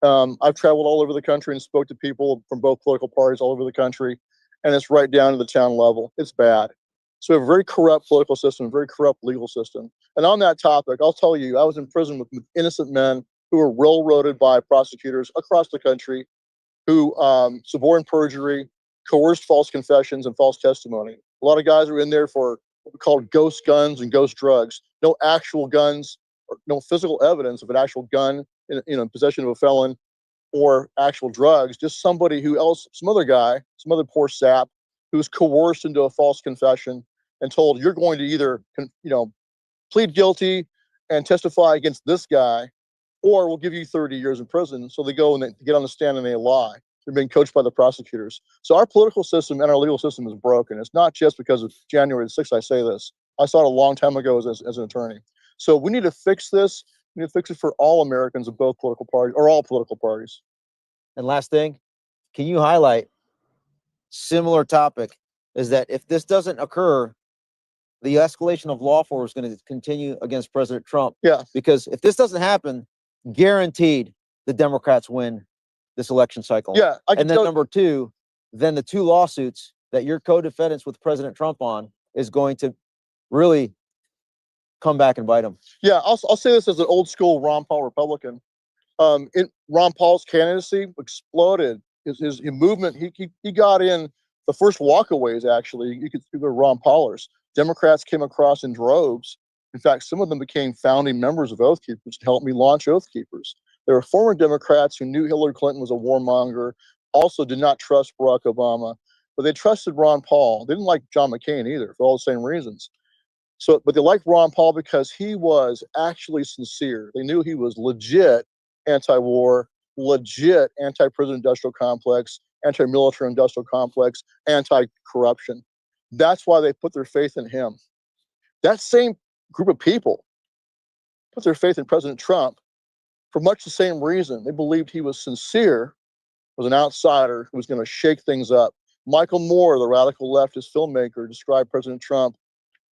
I've traveled all over the country and spoke to people from both political parties all over the country, and it's right down to the town level. It's bad. So we have a very corrupt political system, a very corrupt legal system. And on that topic, I'll tell you, I was in prison with innocent men who were railroaded by prosecutors across the country, who suborned perjury, coerced false confessions and false testimony. A lot of guys are in there for what we call ghost guns and ghost drugs. No actual guns, or no physical evidence of an actual gun in possession of a felon, or actual drugs. Just somebody some other guy, some other poor sap, who was coerced into a false confession and told, you're going to either plead guilty and testify against this guy, or we'll give you 30 years in prison. So they go and they get on the stand and they lie. They're being coached by the prosecutors. So our political system and our legal system is broken. It's not just because of January the 6th I say this. I saw it a long time ago as an attorney. So we need to fix this. We need to fix it for all Americans of both political parties, or all political parties. And last thing, can you highlight similar topic is that if this doesn't occur, the escalation of law force is going to continue against President Trump. Yeah. Because if this doesn't happen, guaranteed the Democrats win this election cycle. Yeah. And then number two, then the two lawsuits that you're co-defendants with President Trump on is going to really come back and bite him. Yeah, I'll say this as an old school Ron Paul Republican. Ron Paul's candidacy exploded. His movement, he got in the first walkaways, actually. You could see the Ron Paulers. Democrats came across in droves. In fact, some of them became founding members of Oath Keepers to help me launch Oath Keepers. There were former Democrats who knew Hillary Clinton was a warmonger, also did not trust Barack Obama, but they trusted Ron Paul. They didn't like John McCain either, for all the same reasons. So, but they liked Ron Paul because he was actually sincere. They knew he was legit anti-war, legit anti-prison industrial complex, anti-military industrial complex, anti-corruption. That's why they put their faith in him. That same group of people put their faith in President Trump for much the same reason. They believed he was sincere, was an outsider who was going to shake things up. Michael Moore, the radical leftist filmmaker, described President Trump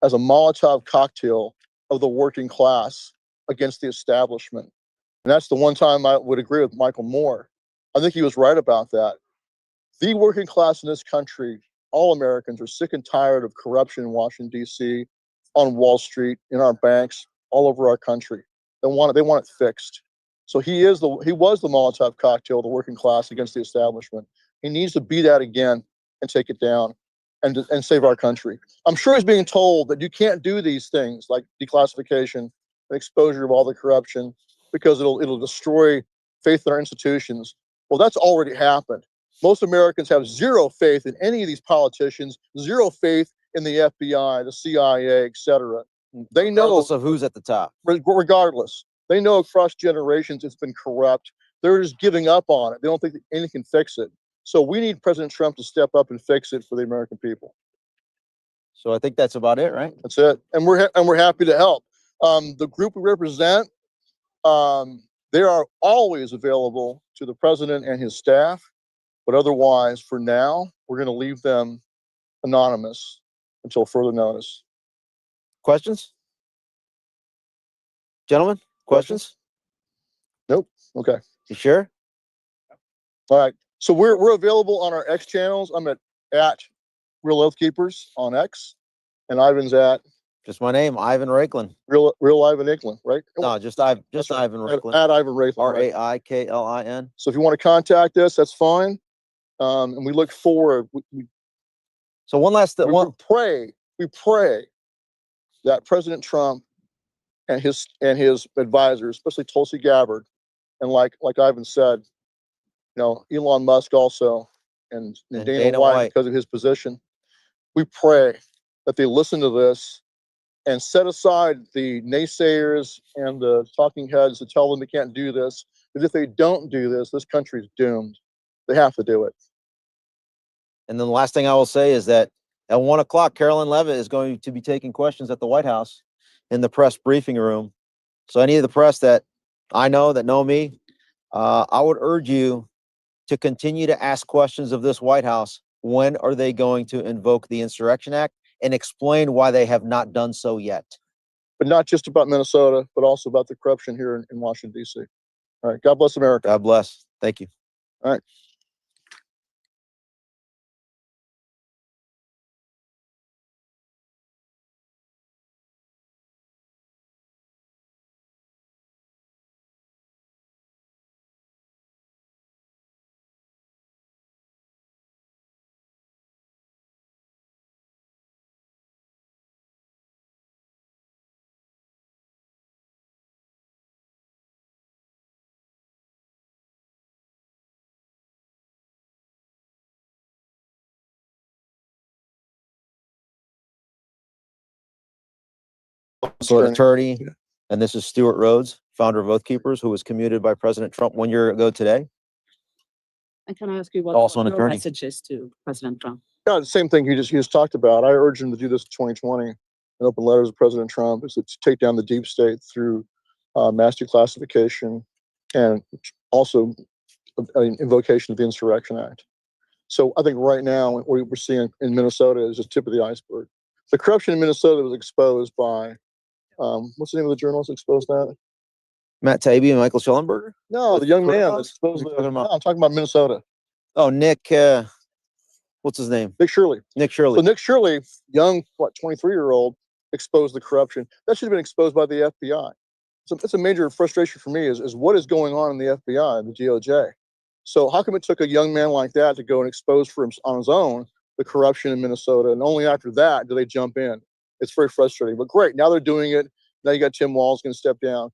as a Molotov cocktail of the working class against the establishment. And that's the one time I would agree with Michael Moore. I think he was right about that. The working class in this country, all Americans, are sick and tired of corruption in Washington, D.C., on Wall Street, in our banks, all over our country. They want it fixed. So he was the Molotov cocktail of the working class against the establishment. He needs to be that again and take it down and save our country. I'm sure he's being told that you can't do these things like declassification and exposure of all the corruption because it'll destroy faith in our institutions. Well, that's already happened. Most Americans have zero faith in any of these politicians, zero faith in the FBI, the CIA, etc. They know, Regardless of who's at the top. regardless, they know across generations it's been corrupt. They're just giving up on it. They don't think that anything can fix it. So we need President Trump to step up and fix it for the American people. So I think that's about it, right? That's it. And we're happy to help. The group we represent, they are always available to the president and his staff, but otherwise, for now, we're going to leave them anonymous until further notice. Questions? Gentlemen, questions? Nope. Okay. You sure? All right. So we're available on our X channels. I'm at Real Oath Keepers on X, and Ivan's at Just my name, Ivan Raiklin. Real Ivan Raiklin, right? No, just That's Ivan right. Raiklin. At Ivan Raiklin. Right? Raiklin. So if you want to contact us, that's fine. And we look forward. So one last thing. We pray that President Trump and his advisors, especially Tulsi Gabbard, and like Ivan said, Elon Musk also, and Dana White, because of his position, we pray that they listen to this and set aside the naysayers and the talking heads that tell them they can't do this. Because if they don't do this, this country's doomed. They have to do it. And then the last thing I will say is that at 1 o'clock, Carolyn Levitt is going to be taking questions at the White House in the press briefing room. So any of the press that I know that know me, I would urge you to continue to ask questions of this White House. When are they going to invoke the Insurrection Act, and explain why they have not done so yet? But not just about Minnesota, but also about the corruption here in Washington, D.C. All right. God bless America. God bless. Thank you. All right. Attorney, and this is Stewart Rhodes, founder of Oath Keepers, who was commuted by President Trump 1 year ago today. And can I ask you Also an your attorney. message is to President Trump? Yeah, the same thing you just talked about. I urge him to do this in 2020 and open letters to President Trump is to take down the deep state through mass declassification and also invocation of the Insurrection Act. So I think right now what we're seeing in Minnesota is just tip of the iceberg. The corruption in Minnesota was exposed by, what's the name of the journalist that exposed that? Matt Taibbi and Michael Schellenberger? No, the young man that What exposed are you talking about? No, I'm talking about Minnesota. Oh, Nick, what's his name? Nick Shirley. Nick Shirley. So Nick Shirley, young, 23-year-old, exposed the corruption. That should have been exposed by the FBI. So that's a major frustration for me is what is going on in the FBI, the DOJ. So how come it took a young man like that to go and expose for him on his own the corruption in Minnesota, and only after that do they jump in? It's very frustrating, but great. Now they're doing it. Now you got Tim Walz going to step down.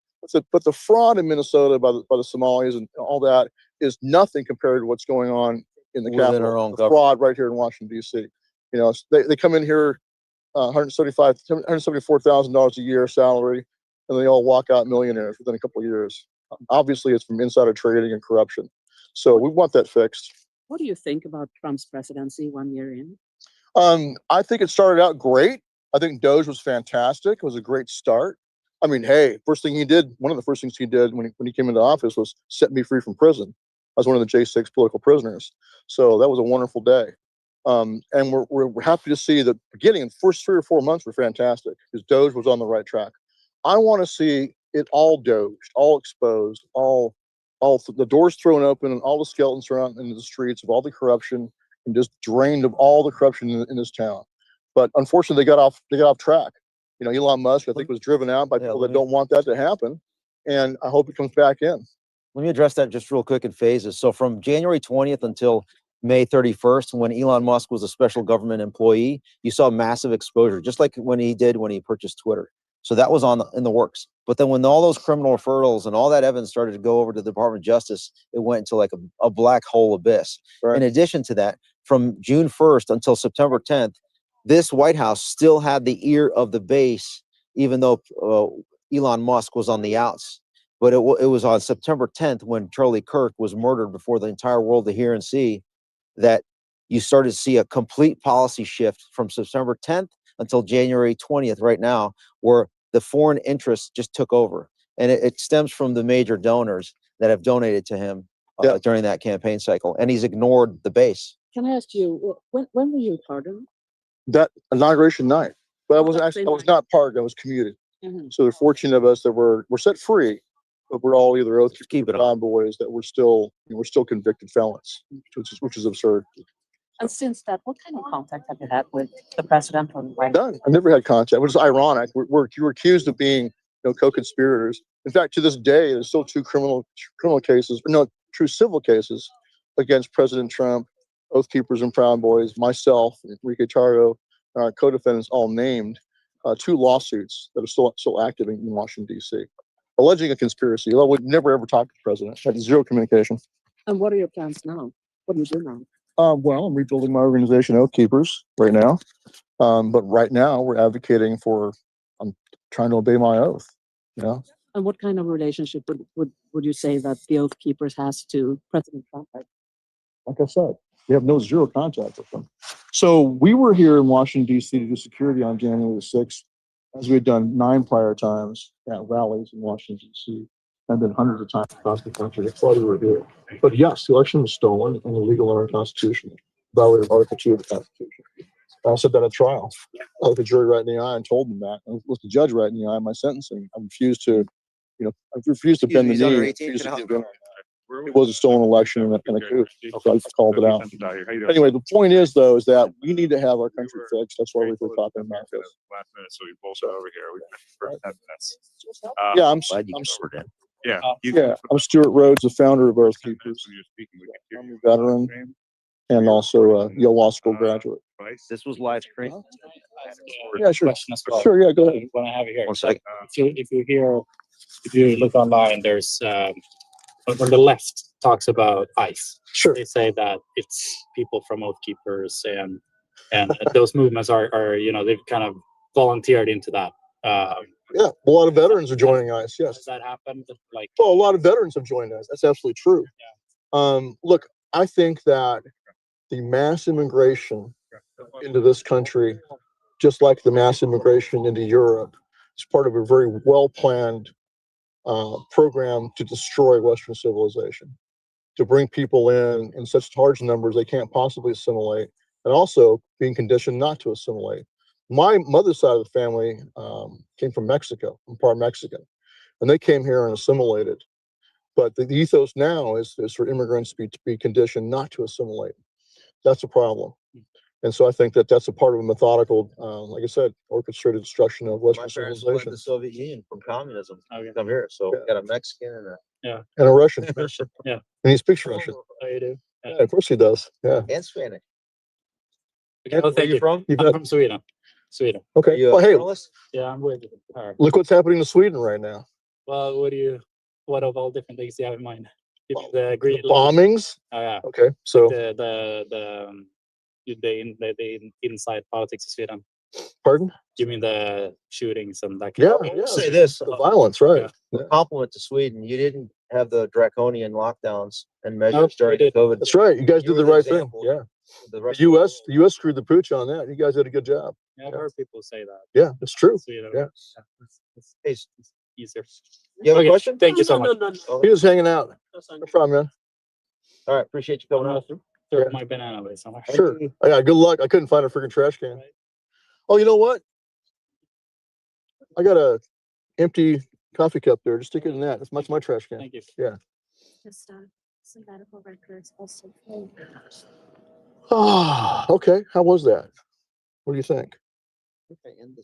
But the fraud in Minnesota by the Somalis and all that is nothing compared to what's going on in the Within capital. our own The government. fraud right here in Washington, D.C. They come in here, $174,000 a year salary, and they all walk out millionaires within a couple of years. Obviously, it's from insider trading and corruption. So we want that fixed. What do you think about Trump's presidency 1 year in? I think it started out great. I think Doge was fantastic. It was a great start. I mean, hey, one of the first things he did when he came into office was set me free from prison. I was one of the J6 political prisoners. So that was a wonderful day. And we're happy to see the beginning. The first 3 or 4 months were fantastic because Doge was on the right track. I want to see it all doged, all exposed, all the doors thrown open and all the skeletons thrown out into the streets of all the corruption and just drained of all the corruption in this town. But unfortunately, they got off track. Elon Musk, I think, was driven out by people that don't want that to happen. And I hope it comes back in. Let me address that just real quick in phases. So from January 20th until May 31st, when Elon Musk was a special government employee, you saw massive exposure, just like when he purchased Twitter. So that was in the works. But then when all those criminal referrals and all that evidence started to go over to the Department of Justice, it went into like a black hole abyss. Right. In addition to that, from June 1st until September 10th, this White House still had the ear of the base, even though Elon Musk was on the outs. But it was on September 10th when Charlie Kirk was murdered before the entire world to hear and see that you started to see a complete policy shift from September 10th until January 20th right now, where the foreign interests just took over. And it stems from the major donors that have donated to him during that campaign cycle. And he's ignored the base. Can I ask you, when were you pardoned? That inauguration night. But I Oh, was that actually, same I was night. not pardoned, I was commuted. Mhm. So they're fortunate of us that we're set free, but we're all either oath Keep it on. convoys that we're still convicted felons, which is absurd. And since that, what kind of contact have you had with the president or the White House? None. I never had contact. Which is ironic. We're accused of being, co-conspirators. In fact, to this day, there's still two criminal cases, true civil cases against President Trump, Oath Keepers and Proud Boys, myself, Enrique Tarrio, and our co-defendants, all named, two lawsuits that are still active in Washington, D.C., alleging a conspiracy. I would never ever talk to the president. Had zero communication. And what are your plans now? What do you do now? Well, I'm rebuilding my organization, Oath Keepers, right now. But right now, we're advocating for. I'm trying to obey my oath. And what kind of relationship would you say that the Oath Keepers has to President Trump? Like I said, we have zero contact with them. So we were here in Washington, D.C. to do security on January the 6th, as we had done 9 prior times at rallies in Washington, D.C., and then hundreds of times across the country. That's why we were here. But yes, the election was stolen and illegal and unconstitutional. Violated Article 2 of the Constitution. I said that at trial. I looked the jury right in the eye and told them that. I looked the judge right in the eye in my sentencing. I refused to bend the knee. Refused to give in. It was a stolen election and a coup. So I called it out. Anyway, the point is, though, is that we need to have our country fixed. That's why we're talking about this. Last minute, so we bullshit over here. We for 10 minutes. Yeah, I'm Stewart Rhodes, the founder of Earth Keepers. I'm a veteran and also a Yale Law School graduate. This was live streamed. Yeah, sure. Question as well. Sure, yeah, go ahead. When I have it here. One second. If you look online, there's when the left talks about ICE, Sure. they say that it's people from Oath Keepers and those movements are they've kind of volunteered into that. Yeah, a lot of veterans are joining us. Yes. Has that happened? Like, Well, a lot of veterans have joined us. That's absolutely true. Look, I think that the mass immigration into this country, just like the mass immigration into Europe, is part of a very well-planned program to destroy Western civilization, to bring people in such large numbers they can't possibly assimilate, and also being conditioned not to assimilate. My mother's side of the family came from Mexico. I'm part Mexican, and they came here and assimilated. But the ethos now is for immigrants to be conditioned not to assimilate. That's a problem. And so I think that that's a part of a methodical, like I said, orchestrated destruction of Western My parents fled civilization. the Soviet Union from communism. Okay. Come here. So Yeah. got a Mexican and And a Russian. Yeah. And he speaks Russian. oh, you do? Yeah, of course he does. Yeah. and Spanish. Okay, well, Where thank you you. from? You I'm bet. from Sweden. Okay. You Well, a hey, journalist? Yeah, I'm with her. look what's happening to Sweden right now. Well, what of all different things do you have in mind? You mean the green Bombings. Oh yeah. Okay. So, The inside politics of Sweden. pardon? You mean the shootings and that Yeah. kind of Yeah. Say this. The violence, right? Yeah. Compliment to Sweden. You didn't have the draconian lockdowns and measures Nope, we during did. COVID. That's right. You guys You did were the the right thing. example. Yeah. The The rest U.S. screwed the pooch on that. You guys did a good job. Yeah, I've heard people say that. Yeah, it's true. Sweden. Yeah. It's Hey, easier. you have Okay, a question? Thank you so much. He was hanging out. No problem, man. All right. Appreciate you I'm coming gonna out. throw my banana away somewhere. Sure. Yeah, good luck. I couldn't find a freaking trash can. Oh, you know what? I got a empty coffee cup there. Just stick it in that. That's my trash can. Thank you. Yeah. Just some medical records also. Oh, okay. How was that? What do you think? Okay, end this.